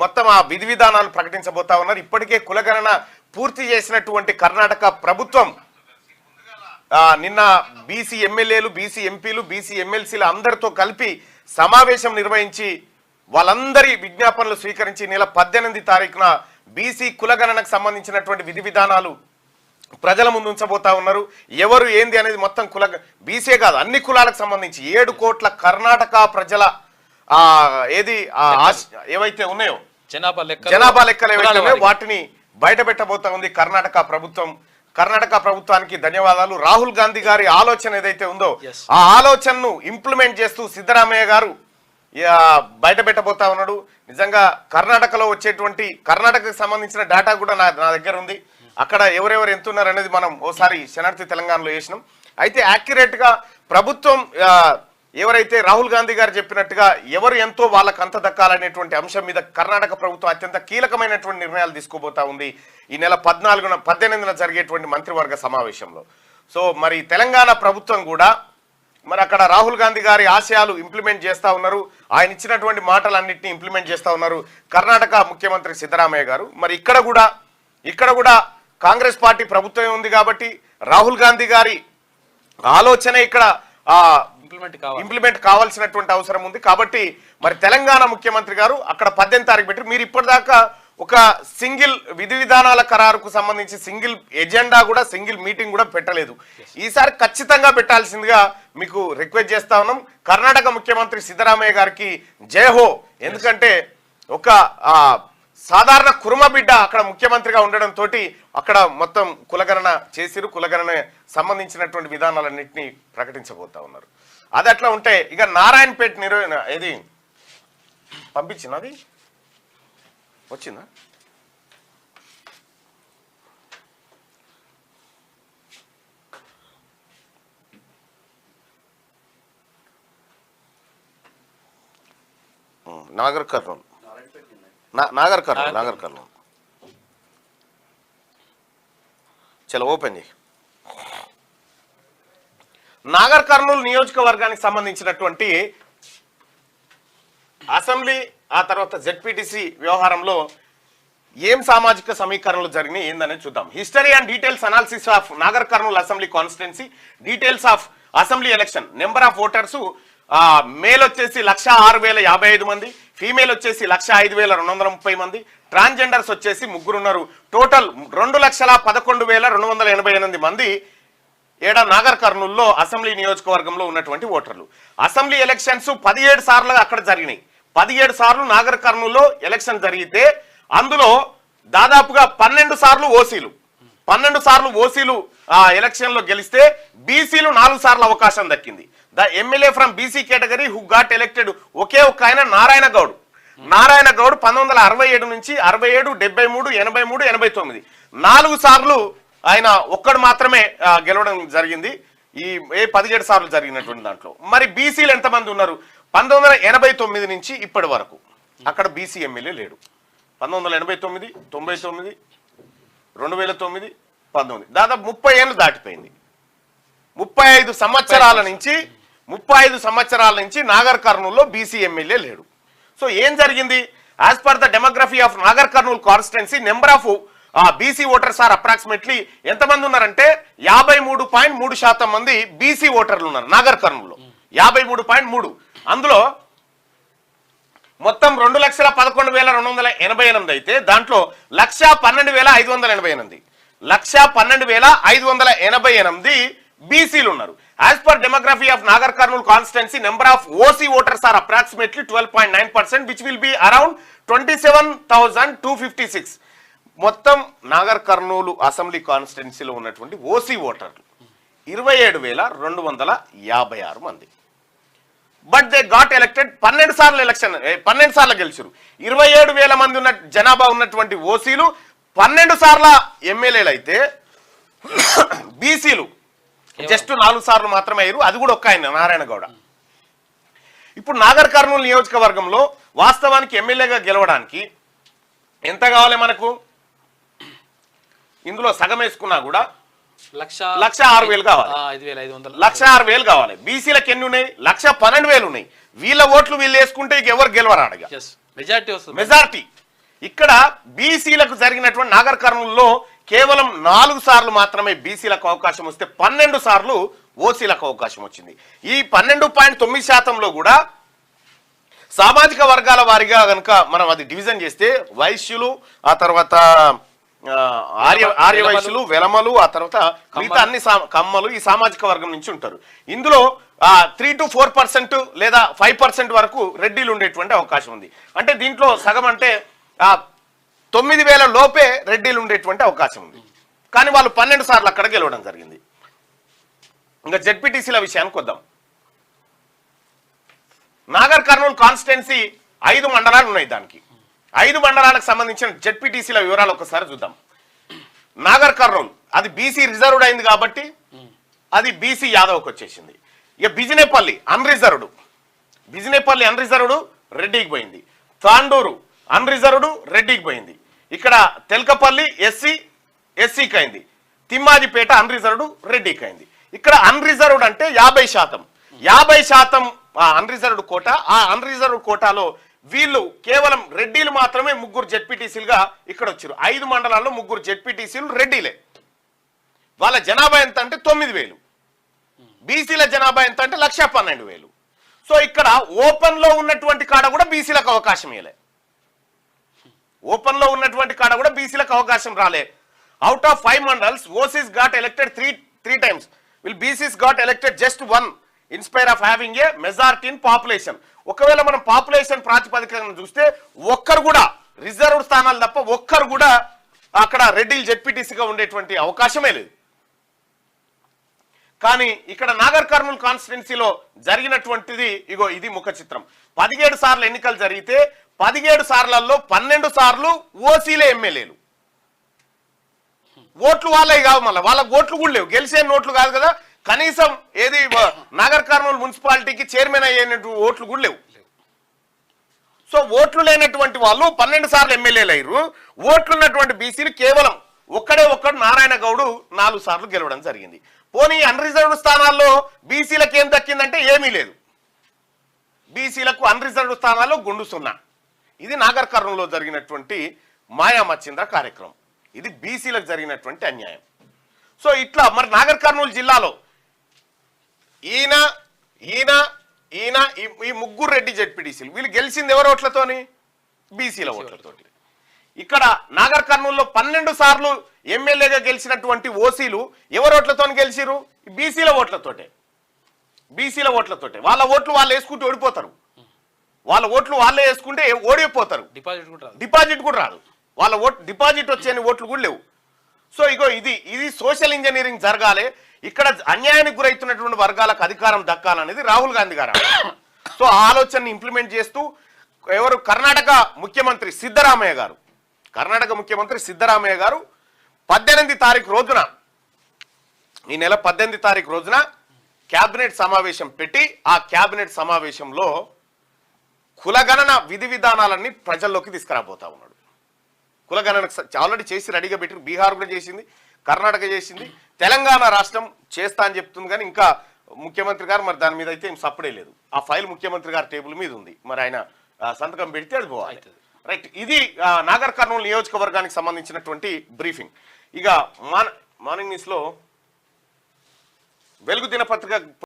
మొత్తం ఆ విధి విధానాలు ప్రకటించబోతా ఉన్నారు. ఇప్పటికే కులగణన పూర్తి చేసినటువంటి కర్ణాటక ప్రభుత్వం నిన్న బీసీ ఎమ్మెల్యేలు, బీసీ ఎంపీలు, బీసీ ఎమ్మెల్సీలు అందరితో కలిపి సమావేశం నిర్వహించి వాళ్ళందరి విజ్ఞాపనలు స్వీకరించి నెల 18 తారీఖున బీసీ కులగణనకు సంబంధించినటువంటి విధి విధానాలు ప్రజల ముందు ఉంచబోతా ఉన్నారు. ఎవరు ఏంది అనేది మొత్తం బీసీ కాదు అన్ని కులాలకు సంబంధించి 7 కోట్ల కర్ణాటక ప్రజల ఏవైతే ఉన్నాయో జనాభా లెక్కలు ఏవైతే ఉన్నాయో వాటిని బయట పెట్టబోతా ఉంది కర్ణాటక ప్రభుత్వం. కర్ణాటక ప్రభుత్వానికి ధన్యవాదాలు. రాహుల్ గాంధీ గారి ఆలోచన ఏదైతే ఉందో ఆ ఆలోచనను ఇంప్లిమెంట్ చేస్తూ సిద్ధరామయ్య గారు బయట పెట్టబోతా ఉన్నాడు. నిజంగా కర్ణాటకలో వచ్చేటువంటి కర్ణాటకకు సంబంధించిన డేటా కూడా నా దగ్గర ఉంది. అక్కడ ఎవరెవరు ఎంతున్నారు అనేది మనం ఓసారి శనార్థి తెలంగాణలో చేసినాం. అయితే యాక్యురేట్ గా ప్రభుత్వం ఎవరైతే రాహుల్ గాంధీ గారు చెప్పినట్టుగా ఎవరు ఎంతో వాళ్ళకు అంత దక్కాలనేటువంటి అంశం మీద కర్ణాటక ప్రభుత్వం అత్యంత కీలకమైనటువంటి నిర్ణయాలు తీసుకోబోతా ఉంది ఈ నెల 18న జరిగేటువంటి మంత్రివర్గ సమావేశంలో. సో మరి తెలంగాణ ప్రభుత్వం కూడా మరి అక్కడ రాహుల్ గాంధీ గారి ఆశయాలు ఇంప్లిమెంట్ చేస్తూ ఉన్నారు. ఆయన ఇచ్చినటువంటి మాటలన్నింటినీ ఇంప్లిమెంట్ చేస్తూ ఉన్నారు కర్ణాటక ముఖ్యమంత్రి సిద్ధరామయ్య గారు. మరి ఇక్కడ కూడా కాంగ్రెస్ పార్టీ ప్రభుత్వం ఉంది కాబట్టి రాహుల్ గాంధీ గారి ఆలోచన ఇక్కడ ఇంప్లిమెంట్ కావాల్సినటువంటి అవసరం ఉంది. కాబట్టి మరి తెలంగాణ ముఖ్యమంత్రి గారు అక్కడ 18 తారీఖు పెట్టి మీరు ఇప్పటిదాకా ఒక సింగిల్ విధి విధానాల ఖరారుకు సంబంధించి సింగిల్ ఎజెండా కూడా సింగిల్ మీటింగ్ కూడా పెట్టలేదు. ఈసారి ఖచ్చితంగా పెట్టాల్సిందిగా మీకు రిక్వెస్ట్ చేస్తా ఉన్నాం. కర్ణాటక ముఖ్యమంత్రి సిద్ధరామయ్య గారికి జయహో. ఎందుకంటే ఒక సాధారణ కుర్మ బిడ్డ అక్కడ ముఖ్యమంత్రిగా ఉండడంతో అక్కడ మొత్తం కులగణన చేసిరు. కులగణన సంబంధించినటువంటి విధానాలన్నింటినీ ప్రకటించబోతా ఉన్నారు. అది అట్లా ఉంటే ఇక నారాయణపేట ఏది పంపించినది వచ్చిందా? నాగర్ కర్నూలు చలో ఓపెన్ చేయి. నాగర్ కర్నూలు నియోజకవర్గానికి సంబంధించినటువంటి అసెంబ్లీ ఆ తర్వాత జెడ్పీటీసీ వ్యవహారంలో ఏం సామాజిక సమీకరణలు జరిగినాయి ఏందనేది చూద్దాం. History and details analysis of Nagar Kurnool assembly constituency, details of assembly election, number of voters male వచ్చేసి 1,06,055 మంది, ఫీమేల్ వచ్చేసి 1,05,230 మంది, ట్రాన్స్జెండర్స్ వచ్చేసి 3 ఉన్నారు. టోటల్ 2,11,288 మంది నాగర్ కర్నూలులో అసెంబ్లీ నియోజకవర్గంలో ఉన్నటువంటి ఓటర్లు. అసెంబ్లీ ఎలక్షన్స్ 17 సార్లు అక్కడ జరిగినాయి. 17 సార్లు నాగర్ కర్నూలులో ఎలక్షన్ జరిగితే అందులో దాదాపుగా 12 సార్లు ఓసీలు 12 సార్లు ఓసీలు ఎలక్షన్ లో గెలిస్తే బీసీలు 4 సార్లు అవకాశం దక్కింది. The MLA from BC category who got elected ఒకే ఒక్క ఆయన నారాయణ గౌడ్ 1967 నుంచి 67, 73, 83, 89 4 సార్లు ఆయన ఒక్కడు మాత్రమే గెలవడం జరిగింది ఈ 17 సార్లు జరిగినటువంటి దాంట్లో. మరి బీసీలు ఎంతమంది ఉన్నారు? 1989 నుంచి ఇప్పటి వరకు అక్కడ బీసీ ఎమ్మెల్యే లేడు. 1989, 99, 2009, 19 దాదాపు 30 ఏళ్ళు దాటిపోయింది. 35 సంవత్సరాల నుంచి నాగర్ కర్నూలులో బీసీ ఎమ్మెల్యే లేడు. సో ఏం జరిగింది? As per the demography of Nagar Kurnool constituency number of BC voters are approximately ఎంతమంది ఉన్నారంటే 53.3% మంది బీసీ ఓటర్లు ఉన్నారు నాగర్ కర్నూలులో. 53.3. అందులో మొత్తం 2,11,288 అయితే దాంట్లో 1,12,588 1,12,588 బీసీలు ఉన్నారు. As per demography of Nagar Kurnool constituency number of OC voters are approximately 12.9%, which will be around 27,256. మొత్తం నాగర్ కర్నూలు అసెంబ్లీ కాన్స్టిట్యున్సీలో ఉన్నటువంటి ఓసీ ఓటర్లు 27,256 మంది. బట్ దే గాట్ ఎలక్టెడ్ 12 సార్లు గెలిచారు. 27,000 మంది ఉన్న జనాభా ఉన్నటువంటి ఓసీలు 12 సార్ల ఎమ్మెల్యేలు అయితే బీసీలు జస్ట్ 4 సార్లు మాత్రమే అయ్యారు. అది కూడా ఒక్క ఆయన నారాయణ గౌడ. ఇప్పుడు నాగర్ కర్నూలు నియోజకవర్గంలో వాస్తవానికి ఎమ్మెల్యేగా గెలవడానికి ఎంత కావాలి మనకు? ఇందులో సగం వేసుకున్నా కూడా 1,06,000 కావాలి. 1,06,000 కావాలి. బీసీలకు ఎన్ని ఉన్నాయి? 1,12,000 ఉన్నాయి. వీళ్ళ ఓట్లు వీళ్ళు వేసుకుంటే ఎవరు గెలవరు అడగా మెజార్టీ. ఇక్కడ బీసీలకు జరిగినటువంటి నాగర్ కర్నూలులో కేవలం 4 సార్లు మాత్రమే బీసీలకు అవకాశం వస్తే 12 సార్లు ఓసీలకు అవకాశం వచ్చింది. ఈ 12.9% కూడా సామాజిక వర్గాల వారిగా కనుక మనం అది డివిజన్ చేస్తే వైశ్యులు, ఆ తర్వాత ఆర్య వైశ్యులు, వెలమలు, ఆ తర్వాత మిగతా అన్ని కమ్మలు ఈ సామాజిక వర్గం నుంచి ఉంటారు. ఇందులో 3 to 4% లేదా 5% వరకు రెడ్డిలు ఉండేటువంటి అవకాశం ఉంది. అంటే దీంట్లో సగం అంటే 9,000 లోపే రెడ్డిలు ఉండేటువంటి అవకాశం ఉంది. కానీ వాళ్ళు 12 సార్లు అక్కడ గెలవడం జరిగింది. ఇంకా జెడ్పీటీసీల విషయానికి వద్దాం. నాగర్ కర్నూలు కాన్స్టిట్యున్సీ 5 మండలాలు ఉన్నాయి. దానికి 5 మండలాలకు సంబంధించిన జెడ్పీటీసీల వివరాలు ఒకసారి చూద్దాం. నాగర్ కర్నూలు అది బీసీ రిజర్వ్డ్ అయింది కాబట్టి అది బీసీ యాదవ్కి వచ్చేసింది. ఇక బిజినేపల్లి అన్రిజర్వ్డ్ రెడ్డికి పోయింది. తాండూరు అన్రిజర్వ్డ్ రెడ్డికి పోయింది. ఇక్కడ తెల్కపల్లి ఎస్సీకి అయింది. తిమ్మాదిపేట అన్రిజర్వ్డ్ రెడ్డికి అయింది. ఇక్కడ అన్రిజర్వ్డ్ అంటే 50% అన్రిజర్వ్డ్ కోటా. ఆ అన్రిజర్వ్డ్ కోటాలో వీళ్ళు కేవలం రెడ్డిలు మాత్రమే 3 జెడ్పీటీసీలుగా ఇక్కడ వచ్చారు. 5 మండలాల్లో 3 జెడ్పీటీసీలు రెడ్డిలే. వాళ్ళ జనాభా ఎంత అంటే 9,000. బీసీల జనాభా ఎంత అంటే 1,12,000. సో ఇక్కడ ఓపెన్ లో ఉన్నటువంటి కాడ కూడా బీసీలకు అవకాశం ఇవ్వలే. ఓపెన్ లో ఉన్నటువంటి కాడ కూడా బీసీలకు అవకాశం రాలే. Out of 5 mandals OCs got elected three times. Will BCs got elected just 1 in spite of having a majority in population. ఒకవేళ మనం పాపులేషన్ ప్రాతిపదికన చూస్తే ఒక్కరు కూడా రిజర్వ్డ్ స్థానాలు తప్ప ఒక్కరు కూడా అక్కడ రెడ్డిలు జెడ్పీటీసీగా ఉండేటువంటి అవకాశమే లేదు. కానీ ఇక్కడ నాగర్ కర్నూలు కాన్స్టిట్యున్సీలో జరిగినటువంటిది ఇగో ఇది ముఖ చిత్రం. 17 సార్లు ఎన్నికలు జరిగితే 17 సార్లలో 12 సార్లు ఓసీలే ఎమ్మెల్యేలు. ఓట్లు వాళ్ళే కావు, మళ్ళీ వాళ్ళకి ఓట్లు కూడా లేవు. గెలిచే నోట్లు కాదు కదా, కనీసం ఏది నాగర్ కర్నూలు మున్సిపాలిటీకి చైర్మన్ అయ్యేటువంటి ఓట్లు కూడా లేవు. సో ఓట్లు లేనటువంటి వాళ్ళు 12 సార్లు ఎమ్మెల్యేలు అయ్యారు. ఓట్లు ఉన్నటువంటి బీసీలు కేవలం ఒక్కడు నారాయణ గౌడ్ 4 సార్లు గెలవడం జరిగింది. పోనీ అన్రిజర్వ్డ్ స్థానాల్లో బీసీలకు ఏం దక్కిందంటే ఏమీ లేదు. బీసీలకు అన్రిజర్వ్డ్ స్థానాల్లో గుండు 0. ఇది నాగర్ కర్నూలులో జరిగినటువంటి మాయా మచ్చింద్ర కార్యక్రమం. ఇది బీసీలకు జరిగినటువంటి అన్యాయం. సో ఇట్లా మరి నాగర్ కర్నూలు జిల్లాలో ఈయన ఈ 3 రెడ్డి జెడ్పీటీసీలు వీళ్ళు గెలిచింది ఎవరి ఓట్లతోని? బీసీల ఓట్లతోటి. ఇక్కడ నాగర్ కర్నూలులో 12 సార్లు ఎమ్మెల్యేగా గెలిచినటువంటి ఓసీలు ఎవరి ఓట్లతో గెలిచిరు? బీసీల ఓట్లతోటే. వాళ్ళ ఓట్లు వాళ్ళు వేసుకుంటూ ఓడిపోతారు. వాళ్ళ ఓట్లు వాళ్ళే వేసుకుంటే ఓడిపోతారు. డిపాజిట్ కూడా రాదు. వాళ్ళ డిపాజిట్ వచ్చే ఓట్లు కూడా లేవు. సో ఇగో ఇది సోషల్ ఇంజనీరింగ్ జరగాలి. ఇక్కడ అన్యాయానికి గురవుతున్నటువంటి వర్గాలకు అధికారం దక్కాలనేది రాహుల్ గాంధీ గారు. సో ఆ ఆలోచనని ఇంప్లిమెంట్ చేస్తూ కర్ణాటక ముఖ్యమంత్రి సిద్ధరామయ్య గారు 18 తారీఖు రోజున, ఈ నెల 18 తారీఖు రోజున క్యాబినెట్ సమావేశం పెట్టి ఆ క్యాబినెట్ సమావేశంలో కులగణన విధి విధానాలన్నీ ప్రజల్లోకి తీసుకురాబోతా ఉన్నాడు. కులగణన ఆల్రెడీ చేసి రెడీగా పెట్టి బీహార్ కూడా చేసింది, కర్ణాటక చేసింది, తెలంగాణ రాష్ట్రం చేస్తా అని చెప్తుంది. కానీ ఇంకా ముఖ్యమంత్రి గారు మరి దాని మీద అయితే ఏం సప్పుడే లేదు. ఆ ఫైల్ ముఖ్యమంత్రి గారి టేబుల్ మీద ఉంది. మరి ఆయన సంతకం పెడితే అది పోవాలి. రైట్, ఇది నాగర్ కర్నూలు నియోజకవర్గానికి సంబంధించినటువంటి బ్రీఫింగ్. ఇక మార్నింగ్ న్యూస్ లో వెలుగు దినపత్రిక